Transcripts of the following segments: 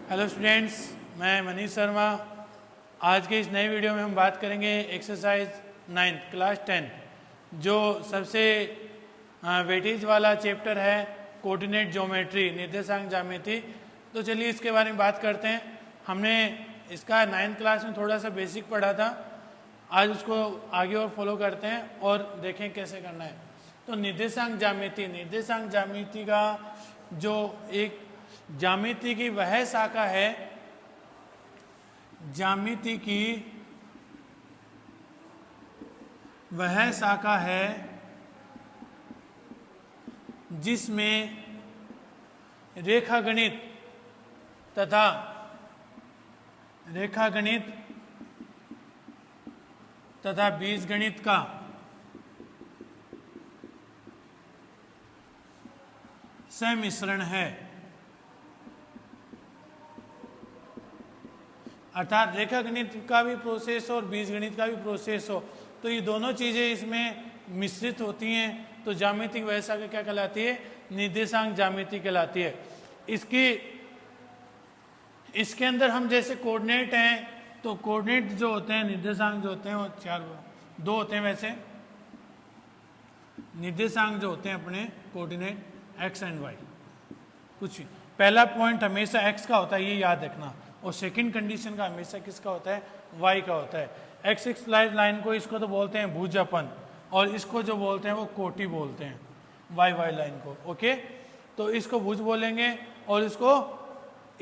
Hello students, मैं मनीष शर्मा। आज के इस नए वीडियो में हम बात करेंगे एक्सरसाइज 9 क्लास 10 जो सबसे वेटेज वाला चैप्टर है कोऑर्डिनेट ज्योमेट्री, निर्देशांक ज्यामिति। तो चलिए इसके बारे में बात करते हैं। हमने इसका 9th क्लास में थोड़ा सा बेसिक पढ़ा था, आज उसको आगे और फॉलो करते हैं और देखें कैसे करना है। तो निर्देशांक ज्यामिति का जो एक ज्यामिति की वह शाखा है, ज्यामिति की वह शाखा है जिसमें रेखागणित तथा बीजगणित का सम्मिश्रण है। अर्थात रेखागणित का भी प्रोसेस हो और बीजगणित का भी प्रोसेस हो, तो ये दोनों चीजें इसमें मिश्रित होती हैं। तो ज्यामिति वह शाखा क्या कहलाती है? निर्देशांक ज्यामिति कहलाती है। इसके अंदर हम जैसे कोऑर्डिनेट हैं, तो कोऑर्डिनेट जो होते हैं, निर्देशांक जो होते हैं वो दो होते हैं। वैसे निर्देशांक जो होते हैं अपने कोऑर्डिनेट एक्स एंड वाई, कुछ पहला पॉइंट हमेशा एक्स का होता है, ये याद रखना, और सेकंड कंडीशन का हमेशा किसका होता है? वाई का होता है। एक्स एक्स लाइन को इसको तो बोलते हैं भुजापन, और इसको जो बोलते हैं वो कोटि बोलते हैं, वाई वाई लाइन को। ओके, तो इसको भुज बोलेंगे और इसको,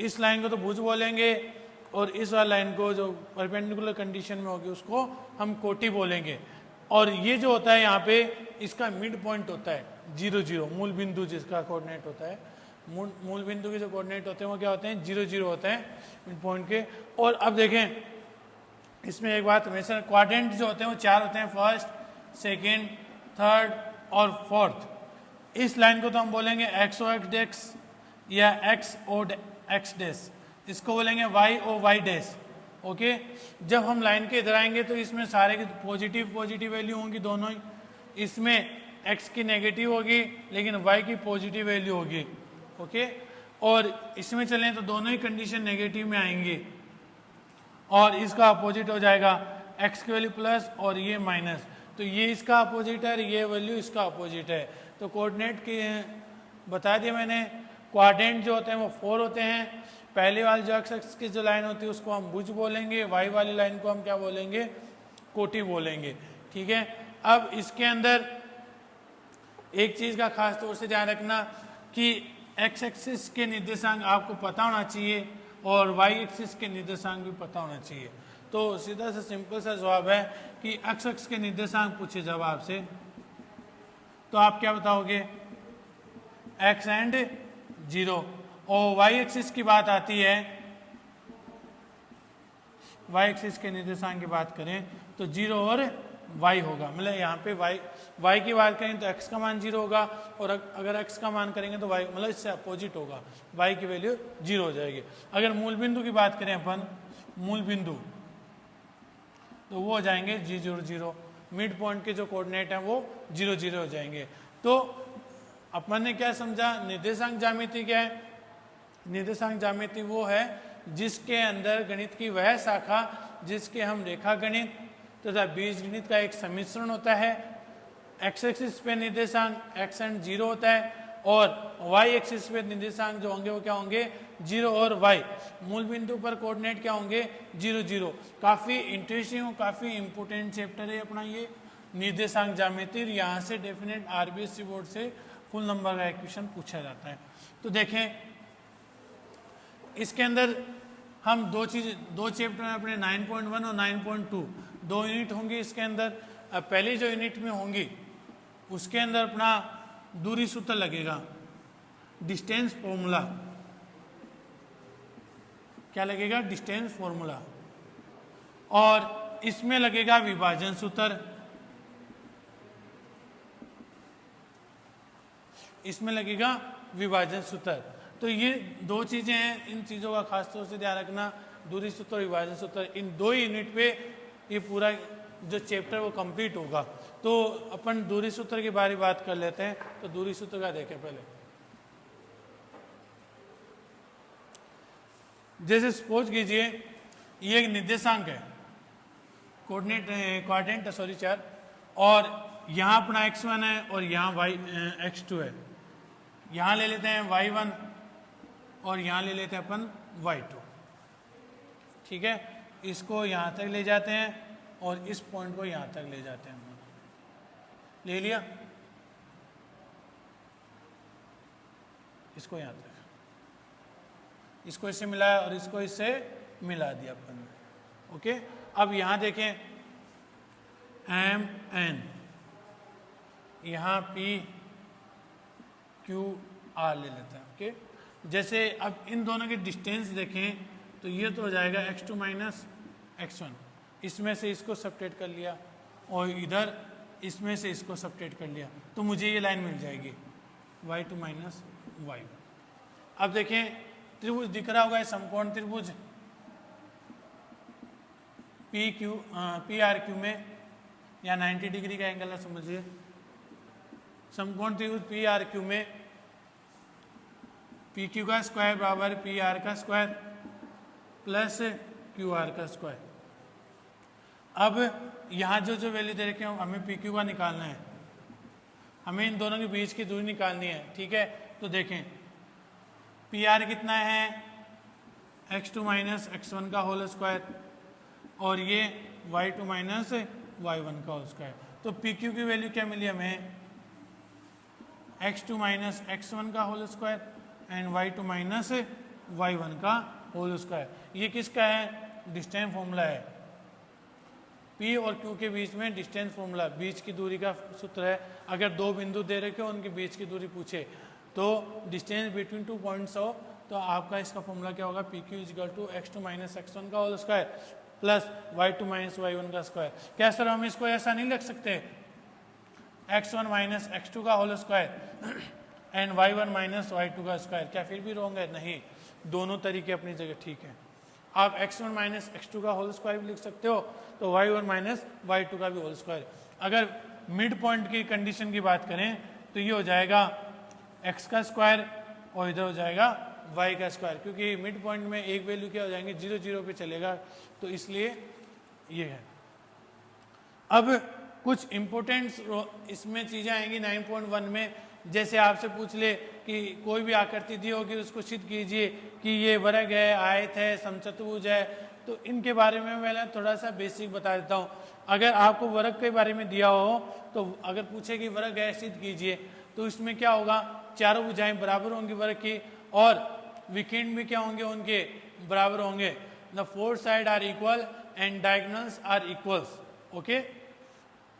इस लाइन को तो भुज बोलेंगे, और इस वाली लाइन को जो परपेंडिकुलर कंडीशन में होगी उसको हम कोटि बोलेंगे। और ये जो होता है यहाँ पे, इसका मिड पॉइंट होता है 0 0, मूल बिंदु जिसका कोऑर्डिनेट होता है। मूल बिंदु के जो कोऑर्डिनेट होते हैं वो क्या होते हैं? 0 0 होते हैं मिड पॉइंट के। और अब देखें इसमें एक बात, हमेशा क्वाड्रेंट जो होते हैं वो 4 होते हैं, फर्स्ट, सेकेंड, थर्ड और फोर्थ। इस लाइन को तो हम बोलेंगे एक्स ओ एक्स डेक्स या एक्स ओ एक्स डेस, इसको बोलेंगे वाई ओ वाई डेस। ओके, जब हम लाइन के इधर आएंगे तो इसमें सारे की पॉजिटिव वैल्यू होंगी दोनों ही। इसमें एक्स की नेगेटिव होगी लेकिन वाई की पॉजिटिव वैल्यू होगी। ओके, और इसमें चलें तो दोनों ही कंडीशन नेगेटिव में आएंगी, और इसका अपोजिट हो जाएगा एक्स की वैल्यू प्लस और ये माइनस। तो ये इसका अपोजिट है, ये वैल्यू इसका अपोजिट है। तो कोऑर्डिनेट की बता दिया मैंने। क्वाड्रेंट जो होते हैं वो 4 होते हैं। पहले वाली जो एक्स एक्स की जो लाइन होती है उसको हम भुज बोलेंगे, वाई वाली लाइन को हम क्या बोलेंगे? कोटि बोलेंगे। ठीक है, अब इसके अंदर एक चीज का खास तौर से ध्यान रखना कि एक्स एक्सिस के निर्देशांक आपको पता होना चाहिए और वाई एक्सिस के निर्देशांक भी पता होना चाहिए। तो सीधा सा सिंपल सा जवाब है कि एक्स एक्स के निर्देशांक पूछे जब आपसे, तो आप क्या बताओगे? X and 0। और वाई एक्सिस की बात आती है, वाई एक्सिस के निर्देशांक की बात करें तो 0 और y होगा। मतलब यहाँ पे y की बात करें तो x का मान 0 होगा, और अगर x का मान करेंगे तो y, मतलब इससे अपोजिट होगा, y की वैल्यू 0 हो जाएगी। अगर मूल बिंदु की बात करें अपन, मूल बिंदु, तो वो हो जाएंगे 0 0। मिड पॉइंट के जो कोऑर्डिनेट हैं वो 0 0 हो जाएंगे। तो अपन ने क्या समझा? निर्देशांक ज्यामिति क्या है? निर्देशांक ज्यामिति वो है जिसके अंदर गणित की वह शाखा जिसके हम रेखा गणित तथा बीजगणित का एक सम्मिश्रण होता है। एक्स एक्सिस पे निर्देशांक एक्स एंड 0 होता है, और वाई एक्सिस पे निर्देशांक जो होंगे वो क्या होंगे? 0 और वाई। मूल बिंदु पर कोऑर्डिनेट क्या होंगे? 0 0। काफी इंटरेस्टिंग और काफी इंपोर्टेंट चैप्टर है अपना ये निर्देशांक ज्यामिति। यहाँ से डेफिनेट आरबीएससी बोर्ड से फुल नंबर का क्वेश्चन पूछा जाता है। तो देखें इसके अंदर हम दो चैप्टर में अपने 9.1 और 9.2 दो यूनिट होंगी इसके अंदर। पहली जो यूनिट में होंगी उसके अंदर अपना दूरी सूत्र लगेगा, डिस्टेंस फॉर्मूला। क्या लगेगा? Distance formula. और इसमें लगेगा विभाजन सूत्र, इसमें लगेगा विभाजन सूत्र। तो ये दो चीजें हैं, इन चीजों का खास तौर से ध्यान रखना, दूरी सूत्र और विभाजन सूत्र। इन दो यूनिट पे ये पूरा जो चैप्टर वो कंप्लीट होगा। तो अपन दूरी सूत्र के बारे में बात कर लेते हैं। तो दूरी सूत्र का देखें पहले। जैसे सपोज कीजिए ये एक निर्देशांक है, क्वाड्रेंट सॉरी 4, और यहाँ अपना x1 है और यहाँ x2 है। यहाँ ले लेते हैं y1 और यहाँ ले लेते हैं अपन y2। ठीक है, इसको यहाँ तक ले जाते हैं और इस पॉइंट को यहाँ तक ले जाते हैं। ले लिया, इसको यहाँ तक, इसको इससे मिलाया और इसको इससे मिला दिया अपन ने। ओके, अब यहाँ देखें एम एन, यहाँ पी क्यू आर ले लेते हैं। ओके, जैसे अब इन दोनों की डिस्टेंस देखें तो ये तो हो जाएगा x2 माइनस x1, इसमें से इसको सब्ट्रैक्ट कर लिया और इधर इसमें से इसको सब्ट्रैक्ट कर लिया, तो मुझे ये लाइन मिल जाएगी y2 माइनस y1। अब देखें त्रिभुज दिख रहा होगा, समकोण त्रिभुज पी आर क्यू में या 90 डिग्री का एंगल है समझिए। समकोण त्रिभुज पी आर क्यू में पी क्यू का स्क्वायर बराबर पी आर का स्क्वायर प्लस क्यू आर का स्क्वायर। अब यहाँ जो जो वैल्यू दे रखे हैं हमें पी क्यू का निकालना है, हमें इन दोनों के बीच की दूरी निकालनी है। ठीक है, तो देखें पी आर कितना है x2 माइनस x1 का होल स्क्वायर और ये y2 माइनस y1 का होल स्क्वायर। तो पी क्यू की वैल्यू क्या मिली हमें x2 माइनस x1 का whole square and y2 minus y1 का होल स्क्वायर। ये किसका है, डिस्टेंस फॉर्मूला है, P और Q के बीच में डिस्टेंस फॉर्मूला, बीच की दूरी का सूत्र है। अगर दो बिंदु दे रखे हो उनके बीच की दूरी पूछे तो डिस्टेंस बिटवीन 2 पॉइंट्स हो तो आपका इसका फॉर्मूला क्या होगा, P Q equal to x2 minus x1 का whole square plus y2 minus y1 का स्क्वायर। क्या सर हम इसको ऐसा नहीं लिख सकते, x1 माइनस x2 का whole square and y1 minus y2 का स्क्वायर, क्या फिर भी रॉन्ग है? नहीं, दोनों तरीके अपनी जगह ठीक है। आप x1 माइनस x2 का होल स्क्वायर भी लिख सकते हो तो y1 माइनस y2 का भी होल स्क्वायर। अगर मिड पॉइंट की कंडीशन की बात करें तो ये हो जाएगा x का स्क्वायर और इधर हो जाएगा y का स्क्वायर, क्योंकि मिड पॉइंट में एक वैल्यू क्या हो जाएंगे 0 0 पे चलेगा, तो इसलिए ये है। अब कुछ इंपोर्टेंट इसमें चीज़ें आएंगी 9.1 में, जैसे आपसे पूछ ले कि कोई भी आकृति दी होगी उसको सिद्ध कीजिए कि ये वर्ग है, आयत है, समचतुर्भुज है, तो इनके बारे में मैं थोड़ा सा बेसिक बता देता हूँ। अगर आपको वर्ग के बारे में दिया हो तो अगर पूछे कि वर्ग है सिद्ध कीजिए तो इसमें क्या होगा, चारों भुजाएं बराबर होंगी वर्ग की और विकेंड भी क्या होंगे, उनके बराबर होंगे। The four sides are equal and diagonals are equals. Okay,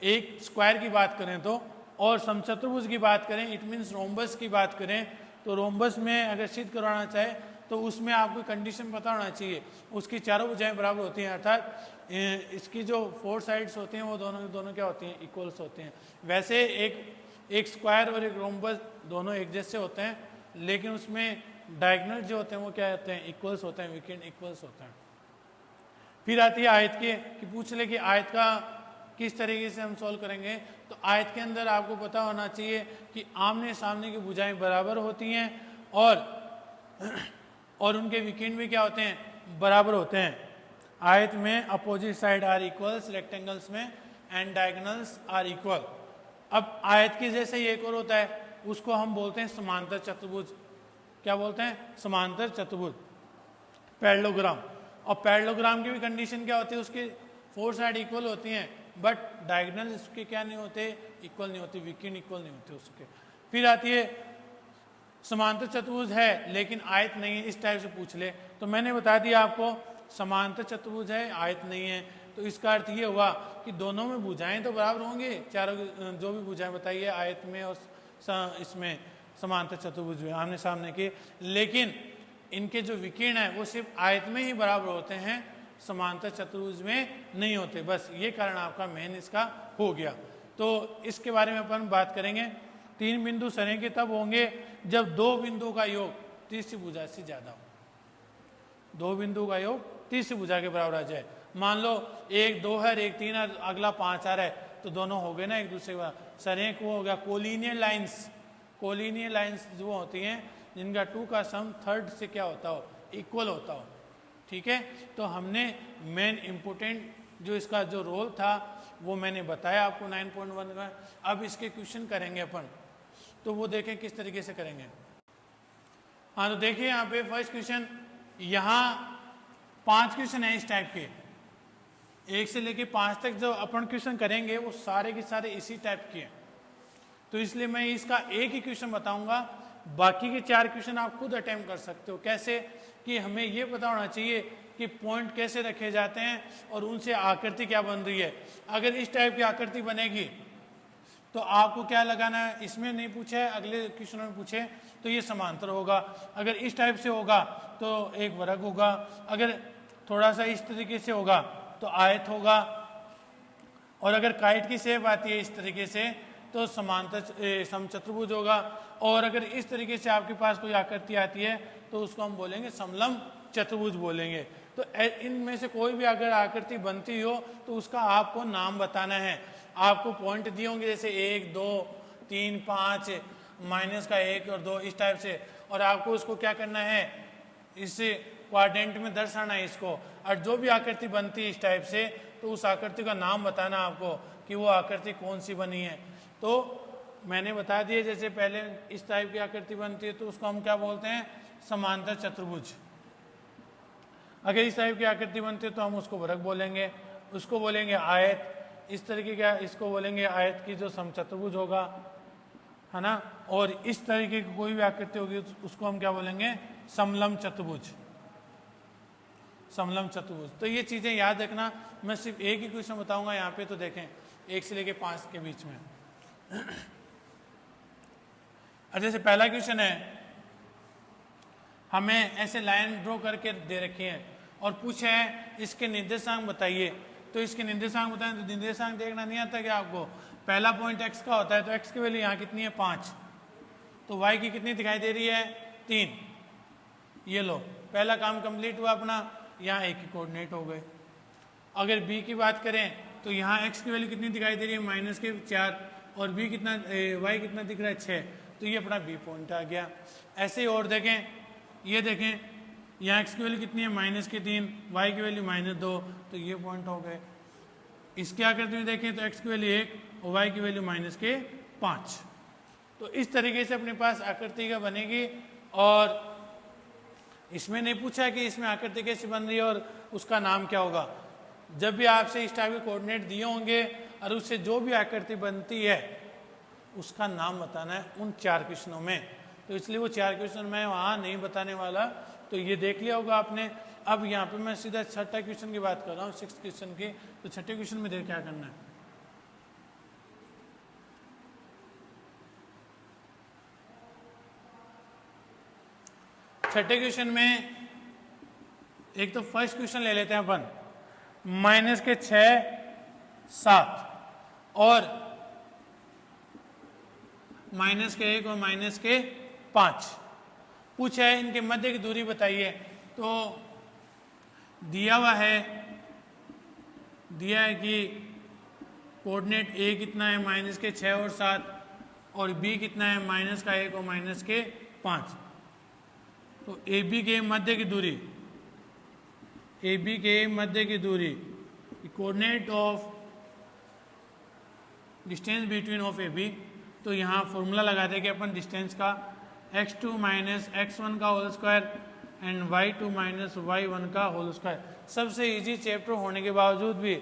एक स्क्वायर की बात करें तो, और समचतुर्भुज की बात करें, इट मीन्स रोम्बस की बात करें तो रोम्बस में अगर सिद्ध करवाना चाहे तो उसमें आपको कंडीशन पता होना चाहिए, उसकी चारों भुजाएं बराबर होती हैं, अर्थात इसकी जो फोर साइड्स होते हैं वो दोनों क्या होती हैं, इक्वल्स होते हैं। वैसे एक स्क्वायर और एक रोम्बस दोनों एक जैसे होते हैं, लेकिन उसमें डायगोनल जो होते हैं वो क्या होते हैं, इक्वल्स होते हैं, विकेंड इक्वल्स होते हैं। फिर आती है आयत के कि पूछ ले कि आयत का किस तरीके से हम सॉल्व करेंगे, तो आयत के अंदर आपको पता होना चाहिए कि आमने सामने की भुजाएं बराबर होती हैं और उनके विकेंड भी क्या होते हैं, बराबर होते हैं। आयत में opposite sides are equals, rectangles में एंड डायगोनल्स आर इक्वल। अब आयत के जैसे एक और होता है, उसको हम बोलते हैं समांतर चतुर्भुज। क्या बोलते हैं, समांतर चतुर्भुज, पैरेललोग्राम। और पैरेललोग्राम की भी कंडीशन क्या होती है, उसकी फोर साइड इक्वल होती हैं बट डायगोनल उसके क्या नहीं होते, इक्वल नहीं होते, विकेंड इक्वल नहीं होते उसके। फिर आती है समांतर चतुर्भुज है लेकिन आयत नहीं है, इस टाइप से पूछ ले तो मैंने बता दिया आपको समांतर चतुर्भुज है, आयत नहीं है, तो इसका अर्थ ये हुआ कि दोनों में भुजाएं तो बराबर होंगे, चारों जो भी भुजाएं बताइए आयत में और इसमें समांतर चतुर्भुज में आमने सामने के, लेकिन इनके जो विकीर्ण है वो सिर्फ आयत में ही बराबर होते हैं, समांतर चतुर्भुज में नहीं होते। बस ये कारण आपका मेन इसका हो गया। तो इसके बारे में अपन बात करेंगे। तीन बिंदु सरेंगे तब होंगे जब दो बिंदुओं का योग तीसरी भुजा से ज्यादा हो। दो बिंदु का योग तीसरी भुजा के बराबर आ जाए। मान लो एक 2 है, एक 3 है, अगला 5 आ रहा है, तो दोनों हो गए ना एक दूसरे के बराबर। सरेंग वो हो गया कोलिनियर लाइन्स। कोलिनियर लाइन्स जो होती हैं जिनका 2 का सम थर्ड से क्या होता हो, इक्वल होता हो। ठीक है। तो हमने मेन इम्पोर्टेंट जो इसका जो रोल था वो मैंने बताया आपको 9.1 का। अब इसके क्वेश्चन करेंगे अपन, तो वो देखें किस तरीके से करेंगे। हाँ, तो देखिए यहाँ पे फर्स्ट क्वेश्चन, यहाँ 5 क्वेश्चन है इस टाइप के, 1 से लेके 5 तक जो अपन क्वेश्चन करेंगे वो सारे के सारे इसी टाइप के हैं। तो इसलिए मैं इसका एक ही क्वेश्चन बताऊंगा, बाकी के 4 क्वेश्चन आप खुद अटेम्प्ट कर सकते हो। कैसे कि हमें ये पता होना चाहिए कि पॉइंट कैसे रखे जाते हैं और उनसे आकृति क्या बन रही है। अगर इस टाइप की आकृति बनेगी तो आपको क्या लगाना है, इसमें नहीं पूछा है, अगले क्वेश्चन में पूछे तो ये समांतर होगा। अगर इस टाइप से होगा तो एक वर्ग होगा, अगर थोड़ा सा इस तरीके से होगा तो आयत होगा, और अगर काइट की शेप आती है इस तरीके से तो समांतर समचतुर्भुज होगा, और अगर इस तरीके से आपके पास कोई आकृति आती है तो उसको हम बोलेंगे समलंब चतुर्भुज बोलेंगे। तो इनमें से कोई भी अगर आकृति बनती हो तो उसका आपको नाम बताना है। आपको पॉइंट दिए होंगे जैसे 1 2 3 5 माइनस का 1 और 2 इस टाइप से, और आपको उसको क्या करना है, इस क्वाड्रेंट में दर्शाना है इसको। और जो भी आकृति बनती है इस टाइप से तो उस आकृति का नाम बताना आपको कि वो आकृति कौन सी बनी है। तो मैंने बता दिया, जैसे पहले इस टाइप की आकृति बनती है तो उसको हम क्या बोलते हैं, समांतर चतुर्भुज। अगर इस टाइप की आकृति बनती है तो हम उसको वर्ग बोलेंगे, उसको बोलेंगे आयत, इस तरीके का इसको बोलेंगे आयत की जो समचतुर्भुज होगा, है ना। और इस तरीके की कोई भी आकृति होगी उसको हम क्या बोलेंगे, समलंब चतुर्भुज, समलंब चतुर्भुज। तो ये चीजें याद रखना। मैं सिर्फ एक ही क्वेश्चन बताऊंगा यहाँ पे, तो देखें 1 से लेके 5 के बीच में। और जैसे पहला क्वेश्चन है, हमें ऐसे लाइन ड्रॉ करके दे रखी है और पूछा है इसके निर्देशांक बताइए। तो इसके निर्देशांक बताएं तो निर्देशांक देखना नहीं आता क्या आपको। पहला पॉइंट x का होता है तो x की वैल्यू यहाँ कितनी है 5, तो y की कितनी दिखाई दे रही है 3। ये लो, पहला काम कंप्लीट हुआ अपना, यहाँ a के कोऑर्डिनेट हो गए। अगर b की बात करें तो यहाँ x की वैल्यू कितनी दिखाई दे रही है -4, और b कितना y कितना दिख रहा है 6, तो ये अपना b पॉइंट आ गया। ऐसे ही और देखें, ये देखें यहाँ x की वैल्यू कितनी है -3, y की वैल्यू -2, तो ये पॉइंट हो गए। इसके आकृति में देखें तो x की वैल्यू 1 और y की वैल्यू -5। तो इस तरीके से अपने पास आकृति का बनेगी। और इसमें नहीं पूछा कि इसमें आकृति कैसे बन रही है और उसका नाम क्या होगा। जब भी आपसे इस टाइप के कोऑर्डिनेट दिए होंगे और उससे जो भी आकृति बनती है उसका नाम बताना है उन 4 क्वेश्चनों में। तो इसलिए वो 4 क्वेश्चन मैं वहाँ नहीं बताने वाला, तो ये देख लिया होगा आपने। अब यहाँ पे मैं सीधा छठा क्वेश्चन की बात कर रहा हूँ, 6th क्वेश्चन की। तो छठे क्वेश्चन में देख क्या करना है। छठे क्वेश्चन में एक तो फर्स्ट क्वेश्चन ले लेते हैं अपन, -6 7 और -1 और -5 पूछा है, इनके मध्य की दूरी बताइए। तो दिया हुआ है, दिया है कि कोऑर्डिनेट a कितना है -6 और 7, और b कितना है -1 और -5। तो AB के मध्य की दूरी, AB के मध्य की दूरी, coordinate of distance between of AB। तो यहाँ फॉर्मूला लगा देंगे अपन डिस्टेंस का, x2 - x1 का whole square and y2 - y1 का होल स्क्वायर। सबसे इजी चैप्टर होने के बावजूद भी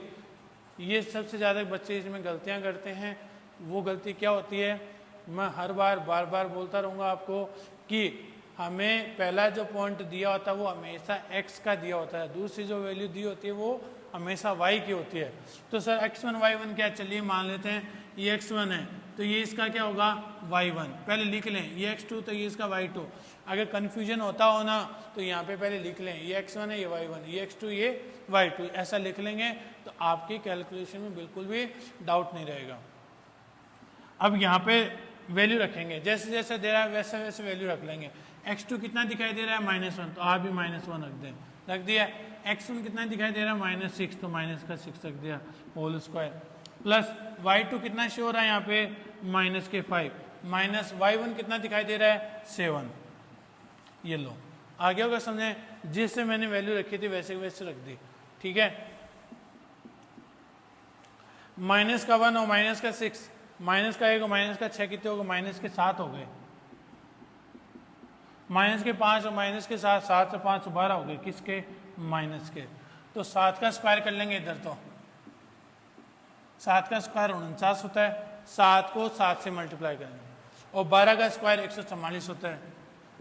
ये सबसे ज़्यादा बच्चे इसमें गलतियाँ करते हैं। वो गलती क्या होती है, मैं हर बार बार बोलता रहूँगा आपको कि हमें पहला जो पॉइंट दिया होता है वो हमेशा x का दिया होता है, दूसरी जो वैल्यू दी होती है वो हमेशा y की होती है। तो सर x1 y1 क्या, चलिए मान लेते हैं ये x1 है तो ये इसका क्या होगा y1, पहले लिख लें। ये x2 तो ये इसका y2। अगर कन्फ्यूजन होता हो ना तो यहाँ पे पहले लिख लें, ये x1 है ये y1, ये x2 ये y2, ऐसा लिख लेंगे तो आपकी कैलकुलेशन में बिल्कुल भी डाउट नहीं रहेगा। अब यहाँ पे वैल्यू रखेंगे, जैसे जैसे दे रहा है वैसे वैसे वैल्यू रख लेंगे। x2 कितना दिखाई दे रहा है -1, तो आप भी -1 रख दें, रख दिया। x1 कितना दिखाई दे रहा है -6, तो -6 रख दिया होल स्क्वायर, प्लस y2 कितना शो हो रहा है यहाँ पे -5, माइनस y1 कितना दिखाई दे रहा है 7। ये लो, आगे होगा समझे, जिससे मैंने वैल्यू रखी थी वैसे वैसे रख दी, ठीक है। माइनस का 1 और माइनस का 6, माइनस का 1 और माइनस का 6 कितने हो गए, माइनस के 7 हो गए। माइनस के 5 और माइनस के 7, 7 से 5 12 हो गए, किसके, माइनस के। तो 7 का स्क्वायर कर लेंगे इधर, तो 7 का स्क्वायर 49 होता है, 7 को 7 से मल्टीप्लाई करेंगे, और 12 का स्क्वायर 144 होता है।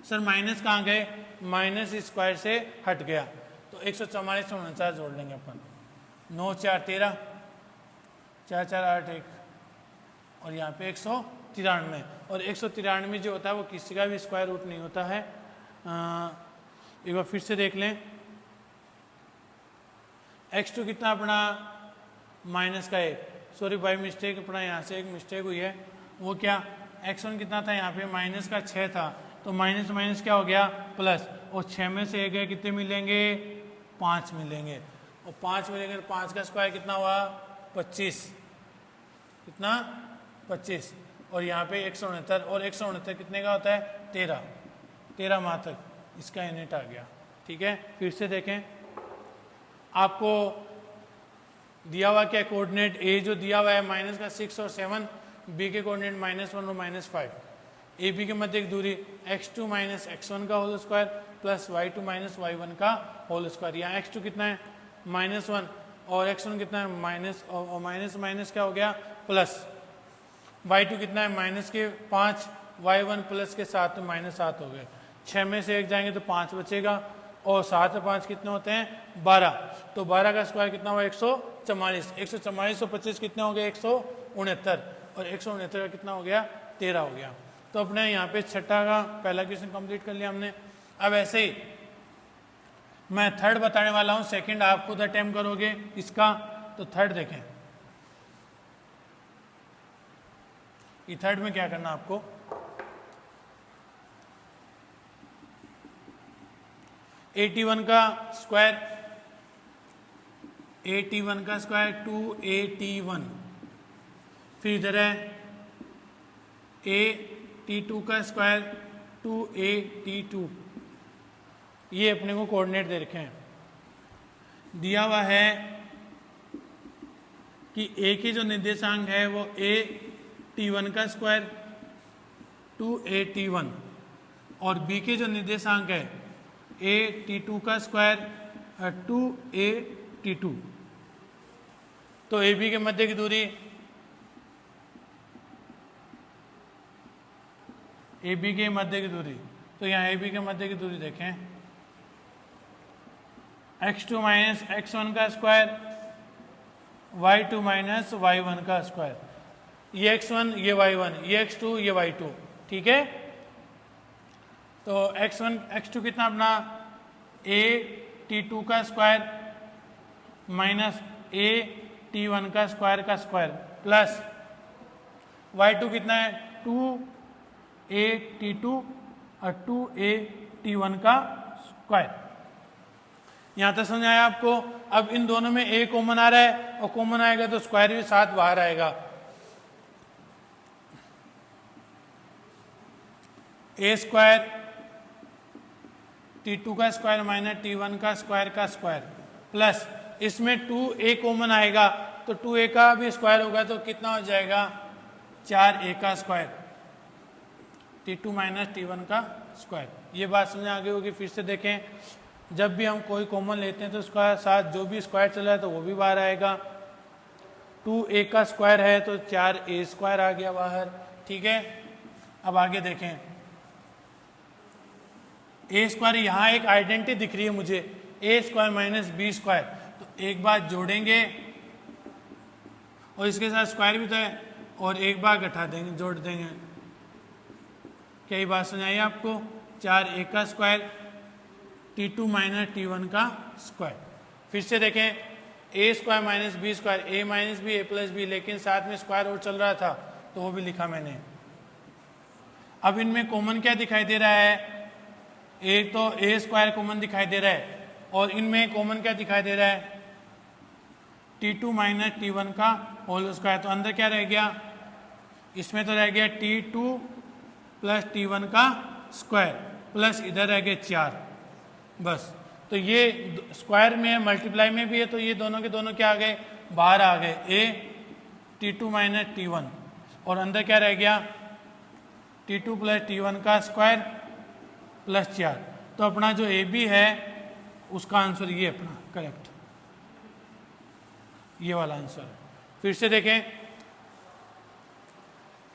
सर माइनस कहाँ गए, माइनस स्क्वायर से हट गया, तो 144 से 49 जोड़ लेंगे अपन। 9 4 13, 4 4 8 1, और यहाँ पे 193, और 193 जो होता है वो किसी का भी स्क्वायर रूट नहीं होता है। एक बार फिर से देख लें, x2 कितना अपना, माइनस का 1, सॉरी बाई मिस्टेक अपना यहाँ से एक मिस्टेक हुई है, वो क्या, x1 कितना था यहाँ पे, माइनस का 6 था, तो माइनस माइनस क्या हो गया, प्लस, और 6 में से 1 गए, कितने मिलेंगे, 5 मिलेंगे, और 5 मिलेंगे, 5 का स्क्वायर कितना हुआ, 25, कितना, 25, और यहाँ पे 169, और 169 कितने का होता है, 13 माह तक इसका यूनिट आ गया, ठीक है। फिर से देखें, आपको दिया हुआ क्या कोऑर्डिनेट, ए जो दिया हुआ है माइनस का 6 और 7, बी के कोऑर्डिनेट -1 और -5, ए बी के मध्य एक दूरी x2 माइनस x1 का whole square plus y2 minus y1 का होल स्क्वायर। यहाँ x2 कितना है, -1, और x1 कितना है, माइनस, और माइनस माइनस क्या हो गया, प्लस, y2 कितना है, माइनस के 5, y1 प्लस के 7, तो -7 हो गए। 6 में से 1 जाएंगे तो 5 बचेगा, और 7 और 5 कितने होते हैं, 12, तो 12 का स्क्वायर कितना हुआ, 144, 144 और 25 कितने हो गए, 169, और 169 का कितना हो गया, 13 हो गया। तो अपने यहाँ पे छठा का पहला क्वेश्चन कंप्लीट कर लिया हमने। अब ऐसे ही मैं थर्ड बताने वाला हूँ, सेकंड आप खुद अटेम्प्ट करोगे इसका। तो थर्ड देखें, ये थर्ड में क्या करना आपको, AT1 का स्क्वायर, AT1 का स्क्वायर 2AT1, फिर इधर है AT2 का स्क्वायर 2AT2, ये अपने को कोऑर्डिनेट दे रखे हैं। दिया हुआ है कि A की जो निर्देशांक है वो AT1 का स्क्वायर 2AT1, और B के जो निर्देशांक है AT2 का स्क्वायर 2AT2। तो AB के मध्य की दूरी, AB के मध्य की दूरी, तो यहाँ AB के मध्य की दूरी देखें, x2 माइनस x1 का स्क्वायर, y2 माइनस y1 का स्क्वायर, ये x1 ये y1, ये x2 ये y2, ठीक है। तो x1 x2 कितना अपना, AT2 का स्क्वायर माइनस AT1 का स्क्वायर प्लस y2 कितना है, 2AT2 और 2AT1 का स्क्वायर। यहाँ तक समझ आया आपको। अब इन दोनों में a कॉमन आ रहा है, और कॉमन आएगा तो स्क्वायर भी साथ बाहर आएगा। a स्क्वायर T2 का स्क्वायर माइनस T1 का स्क्वायर प्लस इसमें 2a कॉमन आएगा, तो 2a का भी स्क्वायर होगा, तो कितना हो जाएगा, 4a का स्क्वायर, T2 माइनस T1 का स्क्वायर। ये बात समझ आ गई होगी। फिर से देखें, जब भी हम कोई कॉमन लेते हैं तो उसका साथ जो भी स्क्वायर चला है तो वो भी बाहर आएगा। 2a का स्क्वायर है तो 4a स्क्वायर आ गया बाहर, ठीक है। अब आगे देखें, a स्क्वायर, यहाँ एक आइडेंटिटी दिख रही है मुझे, a square minus b square, तो एक बार जोड़ेंगे और इसके साथ स्क्वायर भी तो है, और एक बार घटा देंगे, जोड़ देंगे। क्या ये बात सुनाई आपको, 4a का स्क्वायर T2 माइनस T1 का स्क्वायर। फिर से देखें, a square minus b square, a minus b a plus b, लेकिन साथ में स्क्वायर और चल रहा था तो वो भी लिखा मैंने। अब इनमें कॉमन क्या दिखाई दे रहा है, एक तो a स्क्वायर कॉमन दिखाई दे रहा है, और इनमें कॉमन क्या दिखाई दे रहा है, T2 माइनस T1 का होल स्क्वायर। तो अंदर क्या रह गया, इसमें तो रह गया T2 प्लस T1 का स्क्वायर प्लस इधर रह गया 4, बस। तो ये स्क्वायर में है, मल्टीप्लाई में भी है, तो ये दोनों के दोनों क्या आ गए, बाहर आ गए, ए T2 माइनस T1, और अंदर क्या रह गया, T2 प्लस T1 का स्क्वायर प्लस 4। तो अपना जो ए बी है उसका आंसर ये अपना करेक्ट, ये वाला आंसर। फिर से देखें,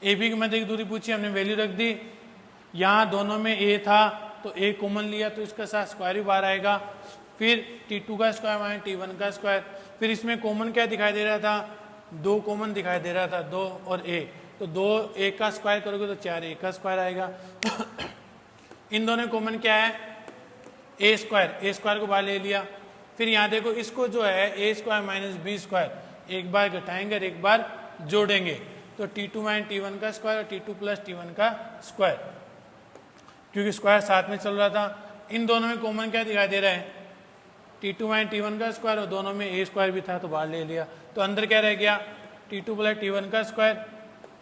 ए बी की मध्य की दूरी पूछी, हमने वैल्यू रख दी, यहाँ दोनों में ए था तो ए कॉमन लिया तो इसका साथ स्क्वायर भी बाहर आएगा, फिर T2 का स्क्वायर माइनस T1 का स्क्वायर, फिर इसमें कॉमन क्या दिखाई दे रहा था, 2 कॉमन दिखाई दे रहा था, 2 और ए, तो 2 ए का स्क्वायर करोगे तो 4 ए का स्क्वायर आएगा। इन दोनों कॉमन क्या है, ए स्क्वायर को बाहर ले लिया। फिर यहाँ देखो इसको जो है ए स्क्वायर माइनस बी स्क्वायर एक बार घटाएंगे और एक बार जोड़ेंगे, तो T2 माइनस T1 का स्क्वायर और T2 प्लस T1 का स्क्वायर, क्योंकि स्क्वायर साथ में चल रहा था। इन दोनों में कॉमन क्या दिखाई दे रहा है, T2 माइनस T1 का स्क्वायर, और दोनों में ए स्क्वायर भी था तो बाहर ले लिया, तो अंदर क्या रह गया, T2 प्लस T1 का स्क्वायर,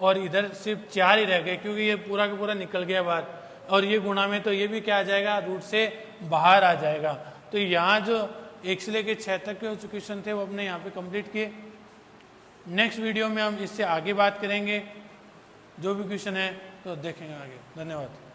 और इधर सिर्फ 4 ही रह गए क्योंकि ये पूरा का पूरा निकल गया बाहर, और ये गुणा में तो ये भी क्या आ जाएगा, रूट से बाहर आ जाएगा। तो यहाँ जो 1 से लेकर 6 तक के जो क्वेश्चन थे वो अपने यहाँ पे कंप्लीट किए। नेक्स्ट वीडियो में हम इससे आगे बात करेंगे, जो भी क्वेश्चन है तो देखेंगे आगे। धन्यवाद।